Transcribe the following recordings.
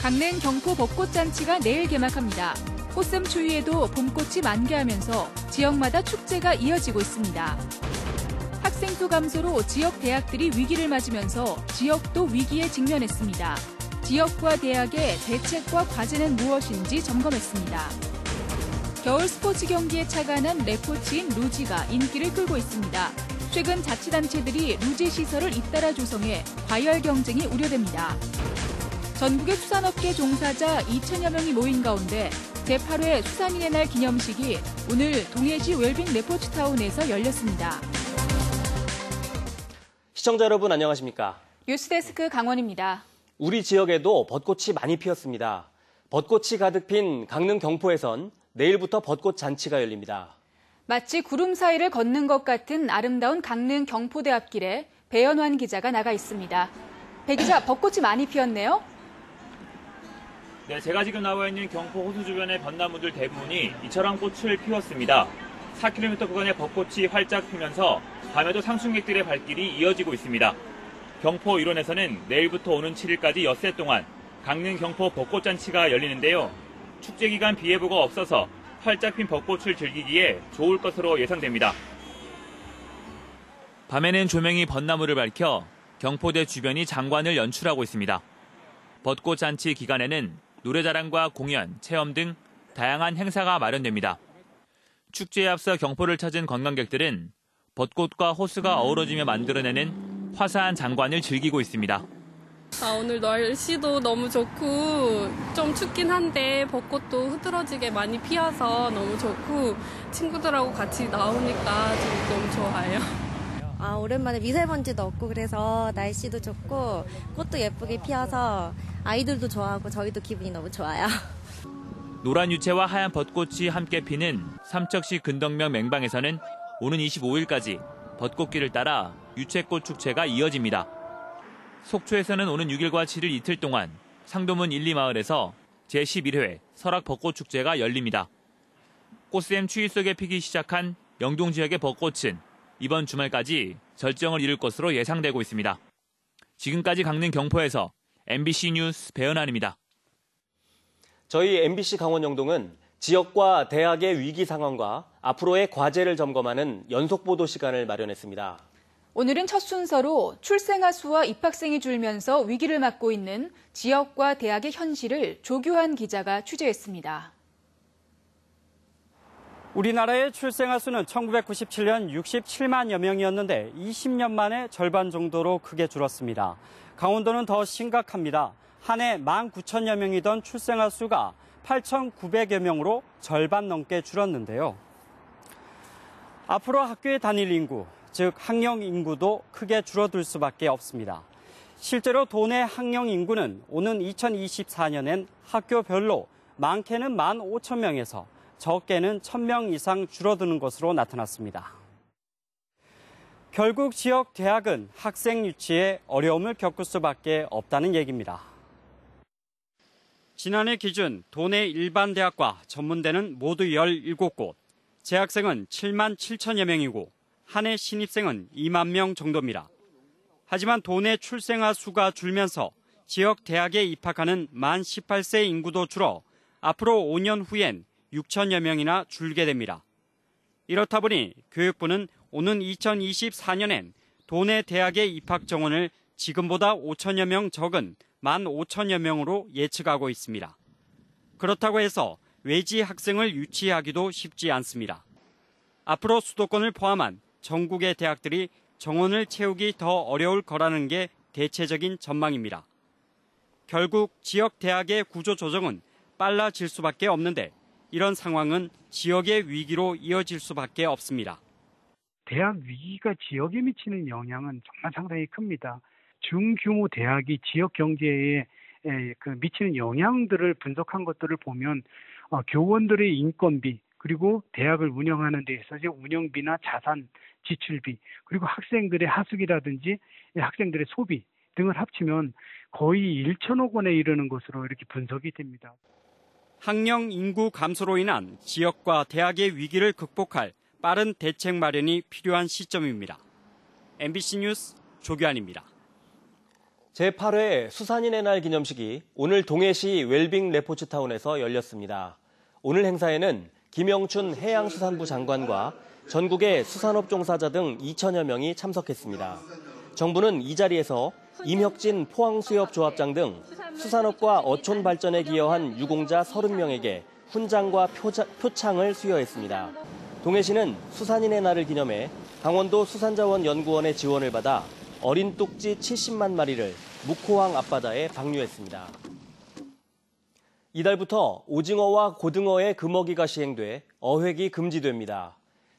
강릉 경포 벚꽃잔치가 내일 개막합니다. 꽃샘 추위에도 봄꽃이 만개하면서 지역마다 축제가 이어지고 있습니다. 학생 수 감소로 지역 대학들이 위기를 맞으면서 지역도 위기에 직면했습니다. 지역과 대학의 대책과 과제는 무엇인지 점검했습니다. 겨울 스포츠 경기에 착안한 레포츠인 루지가 인기를 끌고 있습니다. 최근 자치단체들이 루지 시설을 잇따라 조성해 과열 경쟁이 우려됩니다. 전국의 수산업계 종사자 2천여 명이 모인 가운데 제8회 수산인의 날 기념식이 오늘 동해시 웰빙 레포츠타운에서 열렸습니다. 시청자 여러분 안녕하십니까? 뉴스데스크 강원입니다. 우리 지역에도 벚꽃이 많이 피었습니다. 벚꽃이 가득 핀 강릉 경포에선 내일부터 벚꽃 잔치가 열립니다. 마치 구름 사이를 걷는 것 같은 아름다운 강릉 경포대 앞길에 배연환 기자가 나가 있습니다. 배 기자, 벚꽃이 많이 피었네요? 네, 제가 지금 나와 있는 경포 호수 주변의 벚나무들 대부분이 이처럼 꽃을 피웠습니다. 4km 구간의 벚꽃이 활짝 피면서 밤에도 상승객들의 발길이 이어지고 있습니다. 경포 일원에서는 내일부터 오는 7일까지 엿새 동안 강릉 경포 벚꽃잔치가 열리는데요. 축제 기간 비 예보가 없어서 활짝 핀 벚꽃을 즐기기에 좋을 것으로 예상됩니다. 밤에는 조명이 벚나무를 밝혀 경포대 주변이 장관을 연출하고 있습니다. 벚꽃잔치 기간에는 노래자랑과 공연, 체험 등 다양한 행사가 마련됩니다. 축제에 앞서 경포를 찾은 관광객들은 벚꽃과 호수가 어우러지며 만들어내는 화사한 장관을 즐기고 있습니다. 오늘 날씨도 너무 좋고 좀 춥긴 한데 벚꽃도 흐드러지게 많이 피어서 너무 좋고 친구들하고 같이 나오니까 좀 너무 좋아요. 오랜만에 미세먼지도 없고 그래서 날씨도 좋고 꽃도 예쁘게 피어서 아이들도 좋아하고 저희도 기분이 너무 좋아요. 노란 유채와 하얀 벚꽃이 함께 피는 삼척시 근덕면 맹방에서는 오는 25일까지 벚꽃길을 따라 유채꽃 축제가 이어집니다. 속초에서는 오는 6일과 7일 이틀 동안 상도문 1, 2마을에서 제11회 설악 벚꽃 축제가 열립니다. 꽃샘 추위 속에 피기 시작한 영동 지역의 벚꽃은 이번 주말까지 절정을 이룰 것으로 예상되고 있습니다. 지금까지 강릉 경포에서 MBC 뉴스 배연환입니다. 저희 MBC 강원 영동은 지역과 대학의 위기 상황과 앞으로의 과제를 점검하는 연속 보도 시간을 마련했습니다. 오늘은 첫 순서로 출생아 수와 입학생이 줄면서 위기를 맞고 있는 지역과 대학의 현실을 조규환 기자가 취재했습니다. 우리나라의 출생아 수는 1997년 67만여 명이었는데 20년 만에 절반 정도로 크게 줄었습니다. 강원도는 더 심각합니다. 한 해 19,000여 명이던 출생아 수가 8,900여 명으로 절반 넘게 줄었는데요. 앞으로 학교에 다닐 인구, 즉 학령 인구도 크게 줄어들 수밖에 없습니다. 실제로 도내 학령 인구는 오는 2024년엔 학교별로 많게는 15,000명에서 적게는 1,000명 이상 줄어드는 것으로 나타났습니다. 결국 지역 대학은 학생 유치에 어려움을 겪을 수밖에 없다는 얘기입니다. 지난해 기준 도내 일반 대학과 전문대는 모두 17곳, 재학생은 7만 7천여 명이고 한 해 신입생은 2만 명 정도입니다. 하지만 도내 출생아 수가 줄면서 지역 대학에 입학하는 만 18세 인구도 줄어 앞으로 5년 후엔 6천여 명이나 줄게 됩니다. 이렇다 보니 교육부는 오는 2024년엔 도내 대학의 입학 정원을 지금보다 5천여 명 적은 15,000여 명으로 예측하고 있습니다. 그렇다고 해서 외지 학생을 유치하기도 쉽지 않습니다. 앞으로 수도권을 포함한 전국의 대학들이 정원을 채우기 더 어려울 거라는 게 대체적인 전망입니다. 결국 지역 대학의 구조 조정은 빨라질 수밖에 없는데 이런 상황은 지역의 위기로 이어질 수밖에 없습니다. 대학 위기가 지역에 미치는 영향은 정말 상당히 큽니다. 중규모 대학이 지역 경제에 미치는 영향들을 분석한 것들을 보면 교원들의 인건비 그리고 대학을 운영하는 데 있어서 운영비나 자산 지출비 그리고 학생들의 하숙이라든지 학생들의 소비 등을 합치면 거의 1천억 원에 이르는 것으로 이렇게 분석이 됩니다. 학령 인구 감소로 인한 지역과 대학의 위기를 극복할 빠른 대책 마련이 필요한 시점입니다. MBC 뉴스 조규환입니다. 제8회 수산인의 날 기념식이 오늘 동해시 웰빙 레포츠타운에서 열렸습니다. 오늘 행사에는 김영춘 해양수산부 장관과 전국의 수산업 종사자 등 2천여 명이 참석했습니다. 정부는 이 자리에서 임혁진 포항수협조합장 등 수산업과 어촌 발전에 기여한 유공자 30명에게 훈장과 표창을 수여했습니다. 동해시는 수산인의 날을 기념해 강원도 수산자원연구원의 지원을 받아 어린 뚝지 70만 마리를 묵호항 앞바다에 방류했습니다. 이달부터 오징어와 고등어의 금어기가 시행돼 어획이 금지됩니다.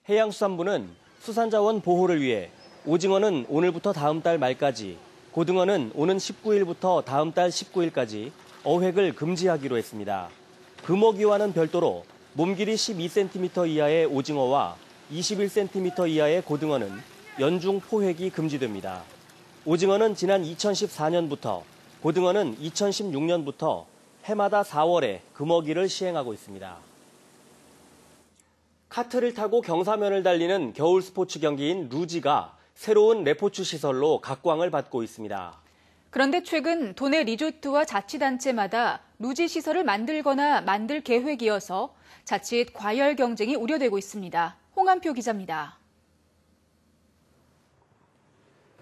해양수산부는 수산자원 보호를 위해 오징어는 오늘부터 다음 달 말까지, 고등어는 오는 19일부터 다음 달 19일까지 어획을 금지하기로 했습니다. 금어기와는 별도로 몸길이 12cm 이하의 오징어와 21cm 이하의 고등어는 연중 포획이 금지됩니다. 오징어는 지난 2014년부터, 고등어는 2016년부터 해마다 4월에 금어기를 시행하고 있습니다. 카트를 타고 경사면을 달리는 겨울 스포츠 경기인 루지가 새로운 레포츠 시설로 각광을 받고 있습니다. 그런데 최근 도내 리조트와 자치단체마다 루지 시설을 만들거나 만들 계획이어서 자칫 과열 경쟁이 우려되고 있습니다. 홍한표 기자입니다.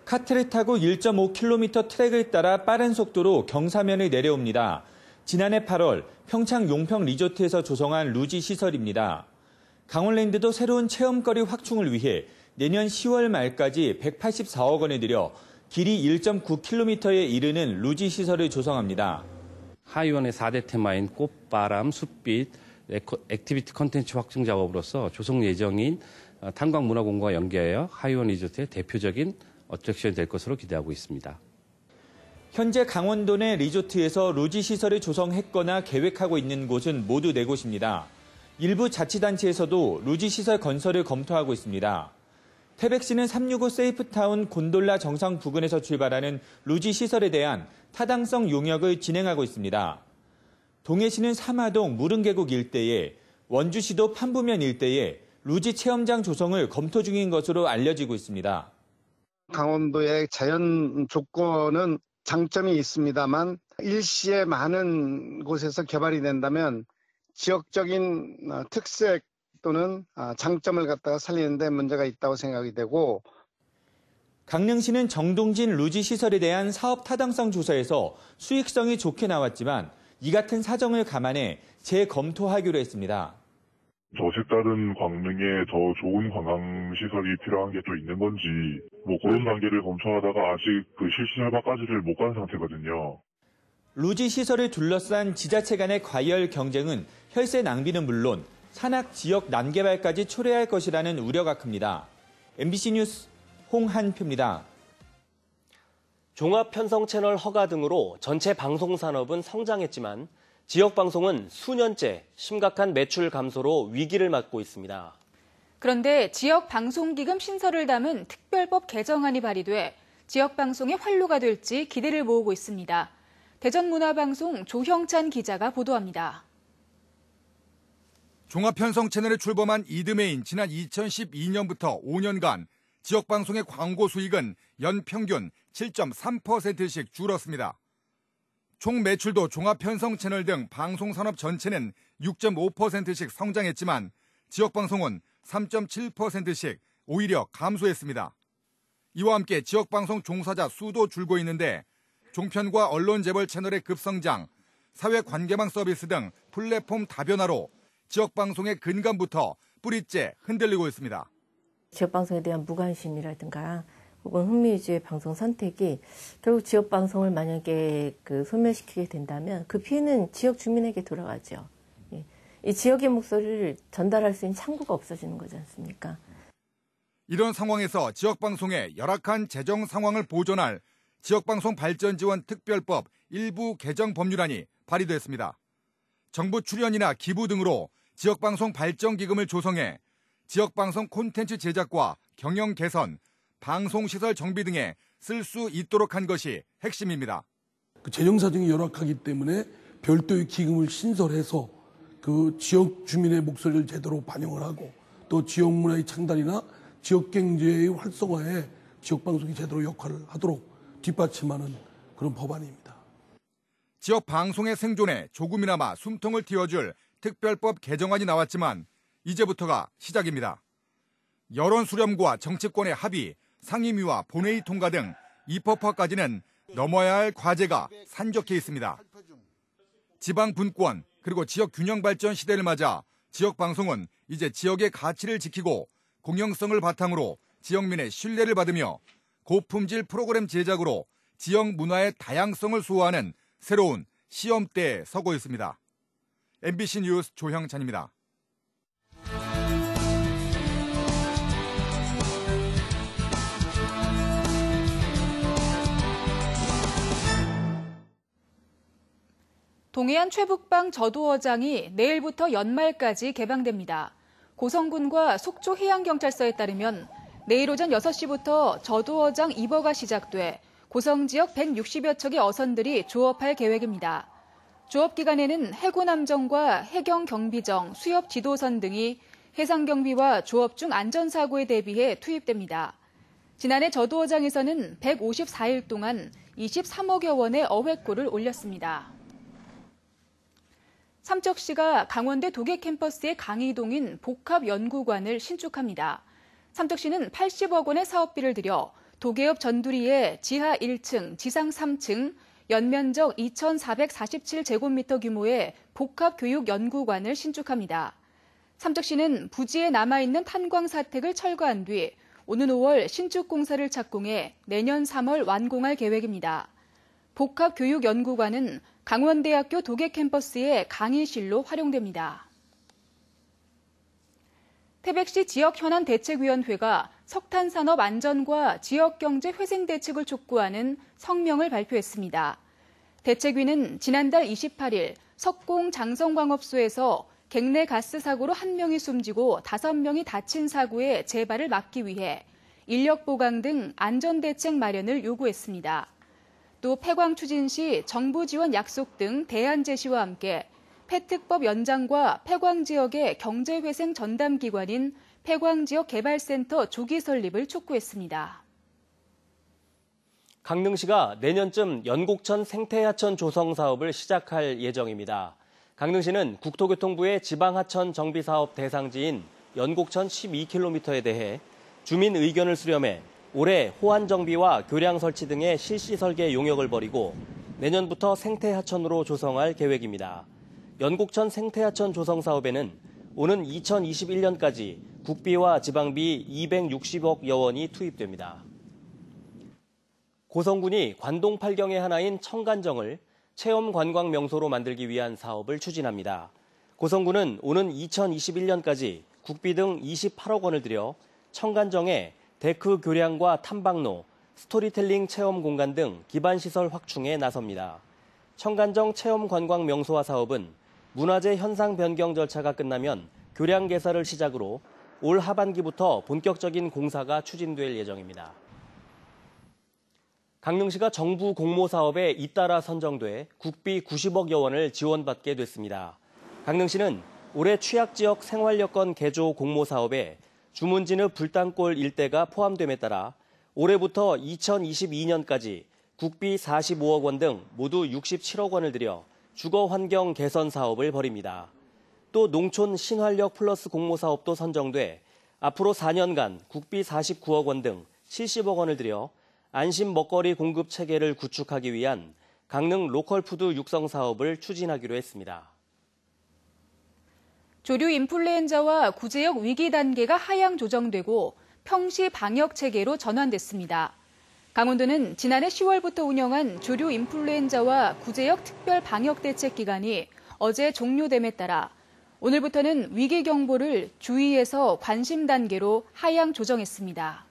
카트를 타고 1.5km 트랙을 따라 빠른 속도로 경사면을 내려옵니다. 지난해 8월 평창 용평 리조트에서 조성한 루지 시설입니다. 강원랜드도 새로운 체험거리 확충을 위해 내년 10월 말까지 184억 원을 들여 길이 1.9km에 이르는 루지 시설을 조성합니다. 하이원의 4대 테마인 꽃바람, 숲빛, 액티비티 컨텐츠 확충 작업으로서 조성 예정인 탄광문화공원과 연계하여 하이원 리조트의 대표적인 어트랙션이 될 것으로 기대하고 있습니다. 현재 강원도 내 리조트에서 루지 시설을 조성했거나 계획하고 있는 곳은 모두 4곳입니다. 일부 자치단체에서도 루지 시설 건설을 검토하고 있습니다. 태백시는 365 세이프타운 곤돌라 정상 부근에서 출발하는 루지 시설에 대한 타당성 용역을 진행하고 있습니다. 동해시는 삼화동 무릉계곡 일대에, 원주시도 판부면 일대에 루지 체험장 조성을 검토 중인 것으로 알려지고 있습니다. 강원도의 자연 조건은 장점이 있습니다만 일시에 많은 곳에서 개발이 된다면 지역적인 특색 또는 장점을 갖다가 살리는 데 문제가 있다고 생각이 되고, 강릉시는 정동진 루지 시설에 대한 사업 타당성 조사에서 수익성이 좋게 나왔지만 이 같은 사정을 감안해 재검토하기로 했습니다. 저 색다른 광릉에 더 좋은 관광시설이 필요한 게 또 있는 건지 그런 단계를 검토하다가 아직 그 실시 절반까지를 못 간 상태거든요. 루지 시설을 둘러싼 지자체 간의 과열 경쟁은 혈세 낭비는 물론 산악 지역 난개발까지 초래할 것이라는 우려가 큽니다. MBC 뉴스 홍한표입니다. 종합편성 채널 허가 등으로 전체 방송산업은 성장했지만 지역방송은 수년째 심각한 매출 감소로 위기를 맞고 있습니다. 그런데 지역방송기금 신설을 담은 특별법 개정안이 발의돼 지역방송의 활로가 될지 기대를 모으고 있습니다. 대전문화방송 조형찬 기자가 보도합니다. 종합편성 채널에 출범한 이듬해인 지난 2012년부터 5년간 지역방송의 광고 수익은 연평균 7.3%씩 줄었습니다. 총 매출도 종합편성 채널 등 방송산업 전체는 6.5%씩 성장했지만 지역방송은 3.7%씩 오히려 감소했습니다. 이와 함께 지역방송 종사자 수도 줄고 있는데 종편과 언론재벌 채널의 급성장, 사회관계망 서비스 등 플랫폼 다변화로 지역방송의 근간부터 뿌리째 흔들리고 있습니다. 지역방송에 대한 무관심이라든가 혹은 흥미 위주의 방송 선택이 결국 지역방송을 만약에 소멸시키게 된다면 그 피해는 지역 주민에게 돌아가죠. 이 지역의 목소리를 전달할 수 있는 창구가 없어지는 거지 않습니까? 이런 상황에서 지역방송의 열악한 재정 상황을 보존할 지역방송 발전지원 특별법 일부 개정 법률안이 발의됐습니다. 정부 출연이나 기부 등으로 지역방송 발전기금을 조성해 지역방송 콘텐츠 제작과 경영 개선, 방송시설 정비 등에 쓸 수 있도록 한 것이 핵심입니다. 재정 사정이 열악하기 때문에 별도의 기금을 신설해서 그 지역 주민의 목소리를 제대로 반영을 하고 또 지역 문화의 창달이나 지역 경제의 활성화에 지역 방송이 제대로 역할을 하도록 뒷받침하는 그런 법안입니다. 지역 방송의 생존에 조금이나마 숨통을 틔워줄 특별법 개정안이 나왔지만 이제부터가 시작입니다. 여론 수렴과 정치권의 합의, 상임위와 본회의 통과 등 입법화까지는 넘어야 할 과제가 산적해 있습니다. 지방 분권 그리고 지역 균형 발전 시대를 맞아 지역 방송은 이제 지역의 가치를 지키고 공영성을 바탕으로 지역민의 신뢰를 받으며 고품질 프로그램 제작으로 지역 문화의 다양성을 수호하는 새로운 시험대에 서고 있습니다. MBC 뉴스 조형찬입니다. 동해안 최북방 저도어장이 내일부터 연말까지 개방됩니다. 고성군과 속초해양경찰서에 따르면 내일 오전 6시부터 저도어장 입어가 시작돼 고성 지역 160여 척의 어선들이 조업할 계획입니다. 조업 기간에는 해군함정과 해경경비정, 수협지도선 등이 해상경비와 조업 중 안전사고에 대비해 투입됩니다. 지난해 저도어장에서는 154일 동안 23억여 원의 어획고를 올렸습니다. 삼척시가 강원대 도계 캠퍼스의 강의동인 복합연구관을 신축합니다. 삼척시는 80억 원의 사업비를 들여 도계업 전두리에 지하 1층, 지상 3층, 연면적 2,447제곱미터 규모의 복합교육연구관을 신축합니다. 삼척시는 부지에 남아있는 탄광 사택을 철거한 뒤 오는 5월 신축 공사를 착공해 내년 3월 완공할 계획입니다. 복합교육연구관은 강원대학교 도계 캠퍼스의 강의실로 활용됩니다. 태백시 지역현안대책위원회가 석탄산업 안전과 지역경제 회생 대책을 촉구하는 성명을 발표했습니다. 대책위는 지난달 28일 석공 장성광업소에서 객내 가스 사고로 1명이 숨지고 5명이 다친 사고의 재발을 막기 위해 인력 보강 등 안전대책 마련을 요구했습니다. 또 폐광 추진 시 정부 지원 약속 등 대안 제시와 함께 폐특법 연장과 폐광 지역의 경제회생 전담기관인 폐광지역개발센터 조기 설립을 촉구했습니다. 강릉시가 내년쯤 연곡천 생태하천 조성 사업을 시작할 예정입니다. 강릉시는 국토교통부의 지방하천 정비사업 대상지인 연곡천 12km에 대해 주민 의견을 수렴해 올해 호안 정비와 교량 설치 등의 실시 설계 용역을 벌이고 내년부터 생태하천으로 조성할 계획입니다. 연곡천 생태하천 조성 사업에는 오는 2021년까지 국비와 지방비 260억여 원이 투입됩니다. 고성군이 관동 8경의 하나인 청간정을 체험 관광 명소로 만들기 위한 사업을 추진합니다. 고성군은 오는 2021년까지 국비 등 28억 원을 들여 청간정에 데크 교량과 탐방로, 스토리텔링 체험 공간 등 기반시설 확충에 나섭니다. 청간정 체험 관광 명소화 사업은 문화재 현상 변경 절차가 끝나면 교량 개설을 시작으로 올 하반기부터 본격적인 공사가 추진될 예정입니다. 강릉시가 정부 공모 사업에 잇따라 선정돼 국비 90억여 원을 지원받게 됐습니다. 강릉시는 올해 취약지역 생활여건 개조 공모 사업에 주문진읍 불당골 일대가 포함됨에 따라 올해부터 2022년까지 국비 45억 원 등 모두 67억 원을 들여 주거환경 개선 사업을 벌입니다. 또 농촌 신활력 플러스 공모 사업도 선정돼 앞으로 4년간 국비 49억 원 등 70억 원을 들여 안심 먹거리 공급 체계를 구축하기 위한 강릉 로컬푸드 육성 사업을 추진하기로 했습니다. 조류 인플루엔자와 구제역 위기 단계가 하향 조정되고 평시 방역 체계로 전환됐습니다. 강원도는 지난해 10월부터 운영한 조류 인플루엔자와 구제역 특별 방역 대책 기간이 어제 종료됨에 따라 오늘부터는 위기 경보를 주의에서 관심 단계로 하향 조정했습니다.